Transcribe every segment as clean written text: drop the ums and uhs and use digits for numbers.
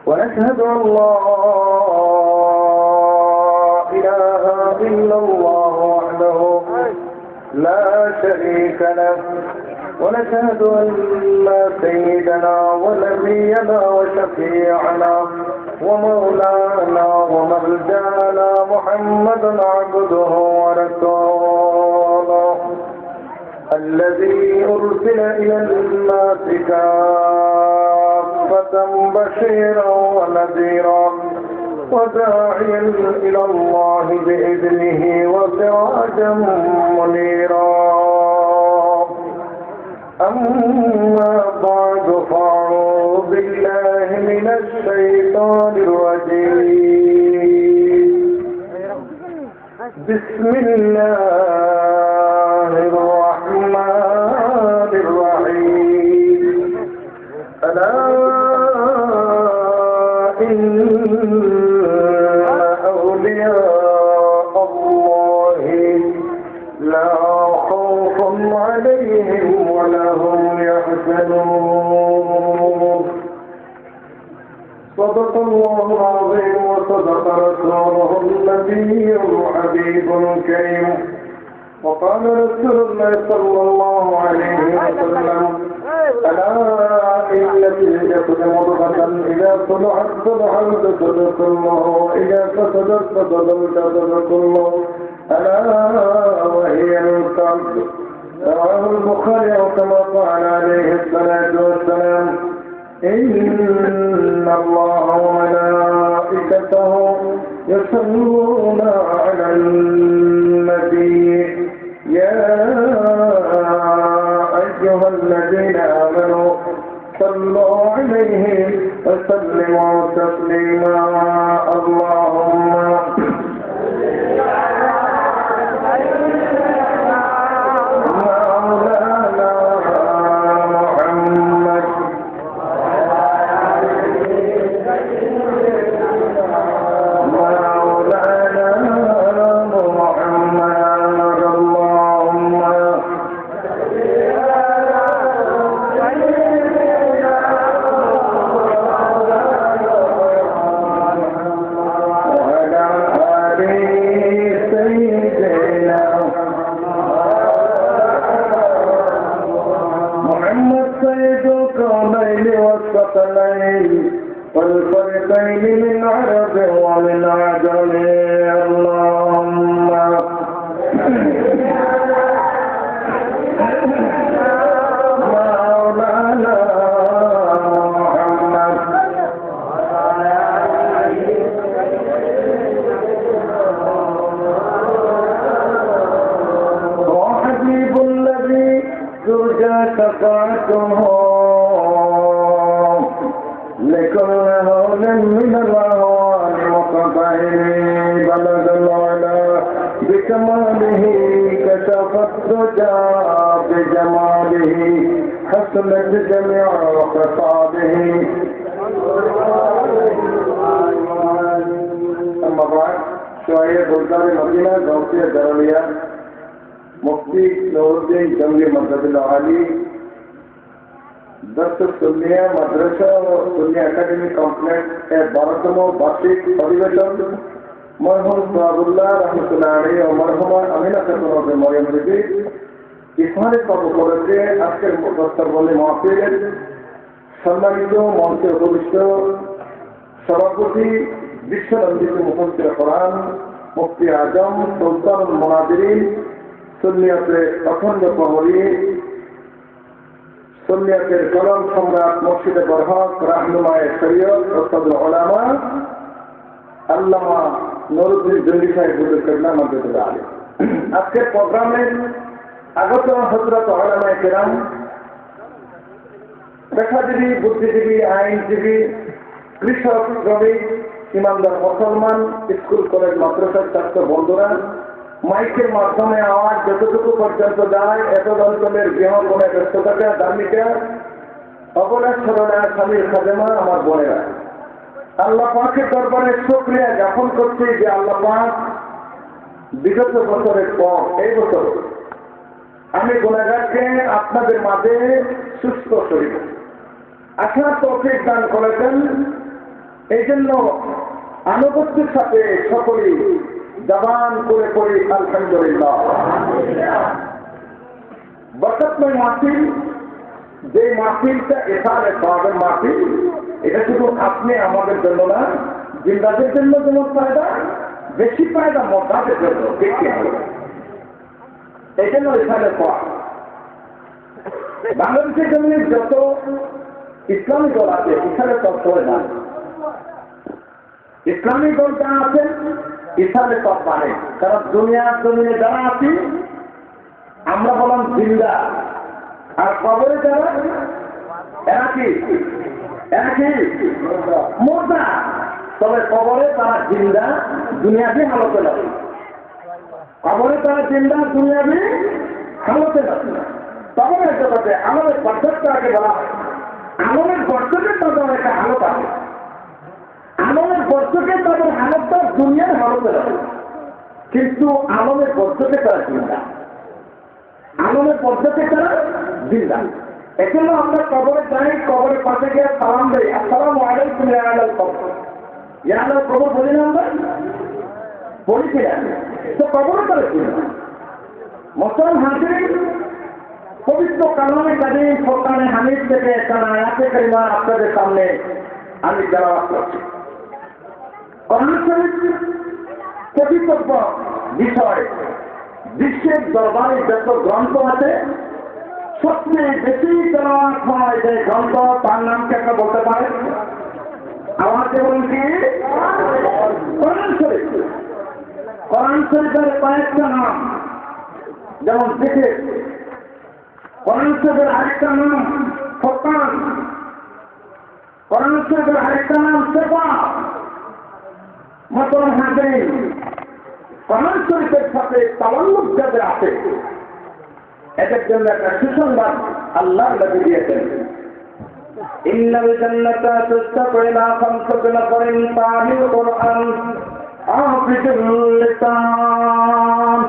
ونشهد أن لا إله إلا الله وحده لا شريك له ونشهد أن سيدنا ونبينا وشفيعنا ومولانا ومرجعنا محمدا عبده ورسوله الذي أرسل إلى الناس كافة بشيرا ونذيرا وداعيا إلى الله بإذنه وسراجا منيرا. أما بعد فأعوذ بالله من الشيطان الرجيم. بسم الله الرحمن الرحيم. ألا إن أولياء الله لا خوف عليهم ولا هم يحزنون. صدق الله العظيم وصدق رسوله النبي الحبيب الكريم. وقال رسول الله صلى الله عليه وسلم: ألا إن في الجسد مضغة إذا صلحت صلح الجسد كله وإذا فسدت فسد الجسد كله ألا وهي القلب. رواه البخاري كما قال عليه الصلاة والسلام: إن الله وملائكته يصلون على النبي يا أيها الذين آمنوا صلوا عليه وسلموا تسليما. اللهم والفرقين من عرب ومن عجم. اللهم مولانا محمد وحبيب الذي ترجى شفاعته لكل هول من الأهوال وقطعه بلغ العلا بكماله كشف الدجى بجماله حسنت جميع خصابه. أما بعد شوية بلدان مدينة غوثية درالية مفتي نور الدين جنگی مسجد العالی दस्तक सुन्निया मदरसा और सुन्निया academy complex के 12वां वार्षिक अधिवेशन मरहुम साबुल्लाह रहमतुल्लाह अलैहि और मरहुमा अमीना खातून के मरियम बीबी इफारे कबूल करके আজকের বক্তব্যে মাহফিলের সম্মানিত মঞ্চে উপবিষ্ট সভাপতি বিশ্বনন্দিত মুফাসসির কোরআন মুফতি আজম সুলতানুল মুনাজিরিন সুন্নিয়তে অখণ্ড প্রহরী সুন্নিয়তের কলম সম্রাট মুর্শিদে বরহক রাহনুমায়ে শরীয়ত ওস্তাদুল উলামা আল্লামা নুরুদ্দিন জঙ্গি সাহেব হুজুর কেবলা মাদ্রাসা আলী। আজকের প্রোগ্রামে আগত হযরত উলামায়ে কেরাম, পেশাজীবী, বুদ্ধিজীবী, আইনজীবী, কৃষক, শ্রমিক, ইমানদার মুসলমান, স্কুল কলেজ মাদ্রাসার ছাত্র বন্ধুরা, মাইকের মাধ্যমে আওয়াজ যতটুকু পর্যন্ত যায় এত অঞ্চলের গৃহকোণে ব্যস্ত থাকা ধার্মিকা অবলা সরলা স্বামীর খাদেমা আমার বোনেরা, আল্লাহ পাকের দরবারে শুকরিয়া জ্ঞাপন করছি যে আল্লাহ পাক বিগত বছরের পর এই বছর আমি গুনাহগারকে আপনাদের মাঝে সুস্থ শরীর আসার তৌফিক দান করেছেন। এই জন্য আনুগত্যের সাথে সকলেই জবান করে পড়ি আলহামদুলিল্লাহ। বরকতময় মাহফিল, যে মাহফিলটা এখানে পাবেন মাহফিল, এটা শুধু আপনি আমাদের জন্য না, জিন্দাদের জন্য যেমন ফায়দা, বেশি ফায়দা মর্দাদের জন্য দেখতে হবে। এই জন্য এখানে পাওয়া বাংলাদেশের জন্য যত ইসলামী দল আছে এখানে সবসময় না, ইসলামী দল যারা আছেন ইসলামে সব মানে, কারণ দুনিয়ার জমিনে যারা আছি আমরা বললাম জিন্দা, আর কবরে যারা এরা কি মুর্দা। তবে কবরে তারা জিন্দা, দুনিয়াবি হালতে লাগে। কবরে তারা জিন্দা, দুনিয়াবি হালতে লাগে। কবরের জগতে আমাদের পদ্ধতিটাকে বলা হয়, আমাদের বর্ষকে তাদের একটা হালত আছে, আমাদের বর্ষকে তাদের হালতটা দুনিয়ার হালতে লাগে, কিন্তু আমাদের বর্ষকে তারা জিন্দা, আমাদের পদ্ধতি তারা জিন্দা। এজন্য আমরা কবরে যাই, কবরের পাশে গিয়ে সালাম দেই, আসসালামু আলাইকুম ইয়া আহলাল কবর, ইয়া আহলাল কবর বলি না আমরা, বলি না তো কবরে তারা জিন্দা। মুসলমান হাজিরিন, পবিত্র কালামে কারীম ফুরকানে হামিদ থেকে একটা আয়াতে কারিমা আপনাদের সামনে আমি তেলাওয়াত করছি। কোরআন শরীফ প্রতিপক্ষ বিষয়, বিশ্বের দরবারে যত গ্রন্থ আছে সবচেয়ে বেশি তেলাওয়াত হয় যে গ্রন্থ, তার নামকে একটা বলতে পারে? আমাকে বলুন কি? কোরআন শরীফ। কোরআন শরীফের কয়েকটা নাম, যেমন জিকির। কোরআন শরীফের আরেকটা নাম ফুরকান, কোরআন শরীফের আরেকটা নাম শিফা। মুসলমান হাজিরিন, কোরআন শরীফের সাথে তাওয়াল্লুক যাদের আছে এদের জন্য একটা সুসংবাদ আল্লাহর নবী দিয়েছেন। ইন্নাল জান্নাতা তুস্তাকু ইলা খামসাতি নাফারিন তামিল কুরআন হাফিজুল লিসান।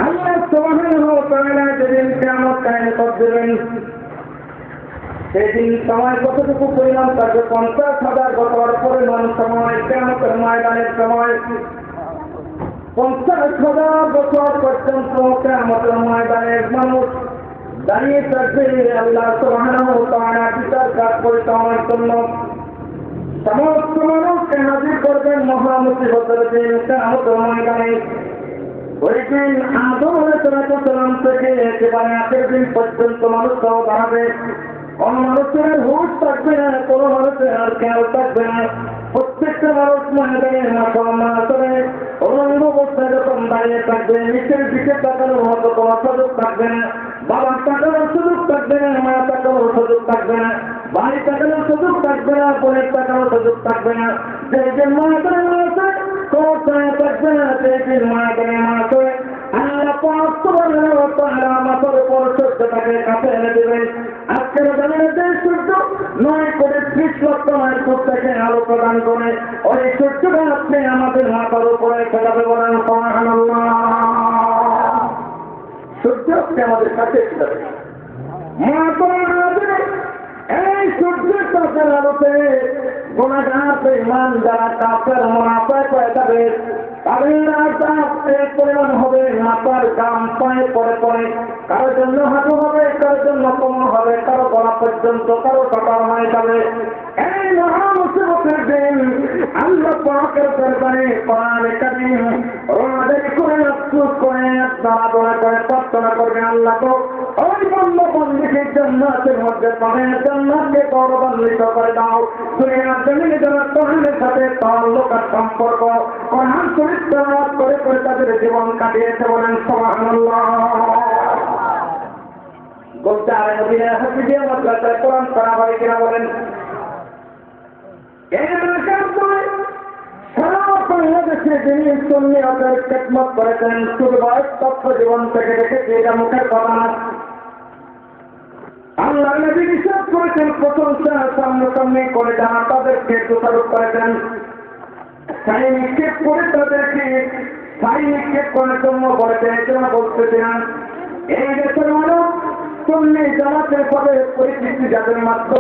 আল্লাহ সুবহানাহু ওয়া তাআলা যেদিন কিয়ামত কায়েম করবেন, সেদিন সময় কতটুকু পরিমাণ থাকবে? 50,000 বছর পরিমাণ সময়, কিয়ামতের ময়দানের সময় 50,000 বছর পর্যন্ত কিয়ামতের ময়দানের মানুষ দাঁড়িয়ে থাকবে আল্লাহ সুবহানাহু ওয়া তাআলা বিচার কাজ পরিচালনার জন্য। সমস্ত মানুষকে হাজির করবেন মহা মুসিবতের দিন কিয়ামতের ময়দানে। ওই দিন আদম আলাইহিস সালাম থেকে একেবারে আখের দিন পর্যন্ত মানুষ সহ দাঁড়াবে। কোন মানুষের হুঁশ থাকবে না, কোন মানুষের আর খেয়াল থাকবে না। প্রত্যেকটা মানুষ ময়দানে মাসে অরঙ্গ অবস্থায় যখন দাঁড়িয়ে থাকবে, নিচের দিকে তাকানোর মতো কোনো সুযোগ থাকবে না, বাবার তাকানোর সুযোগ থাকবে না, মা তাকানোর সুযোগ থাকবে না, ভাই তাকানোর সুযোগ থাকবে না, বোনের তাকানোর সুযোগ থাকবে না। যেদিন ময়দানে আছে কোনো ছায়া থাকবে না, যেদিন ময়দানে আছে আল্লাহ পাক সুবহানাহু ওয়া তাআলা মাথার উপর সূর্যটাকে কাছে এনে দেবেন। আজকের দিনে যে সূর্য 9,30 লক্ষ মাইল দূর থেকে আলো প্রদান করে, ওই সূর্যটা আপনি আমাদের মাথার উপরে ফেলাবে, বলেন সুবহানাল্লাহ। সূর্য আপনি আমাদের কাছে এসে যাবে। এই সূর্যের কাছের আলোতে গুনাহগার বেঈমান যারা কাফের মুনাফিক হয়ে যাবে, তাদের আযাব এর পরিমাণ হবে মাথার গাম পায়ে পড়ে পড়ে, কারোর জন্য হাঁটু হবে, কারোর জন্য কোমর হবে, কারো গলা পর্যন্ত, কারো কপাল হয়ে যাবে। এই মহা মুসিবতের দিন আল্লাহ পাকের দরবারে কোরআনে কারীম রোনাদের করে আফসোস করে আপনারা দোয়া করে প্রার্থনা করবেন, আল্লাহ তো ওই বান্দা বান্দীকে জান্নাতের মধ্যে পাবে, জান্নাতকে গৌরবান্বিত করে দাও। দুনিয়ার জমিনে যারা কোরআনের সাথে তাআল্লুক আর সম্পর্ক, কোরআন শরীফ তেলাওয়াত করে করে তাদের জীবন কাটিয়েছে, বলেন সুবহানাল্লাহ। বলতে আরে নবীরা হাফিজিয়া মাদ্রাসায় কোরআন পড়া হয় কিনা বলেন? এই এলাকার সারা বাংলাদেশে যিনি সুন্নিয়তের খেদমত করেছেন, শুধু বয়স তথ্য জীবন থেকে দেখেছি, এটা মুখের কথা না। আল্লাহ নবী নিষেধ করেছেন, প্রশংসা সামনাসামনি করে যারা তাদেরকে দোষারোপ করেছেন, স্থায়ী নিক্ষেপ করে তাদেরকে স্থায়ী নিক্ষেপ করার জন্য বলেছেন। এটা বলতেছি না, এই দেশের মানুষ সুন্নি জামাতের পদে পরিচিতি যাদের মাধ্যমে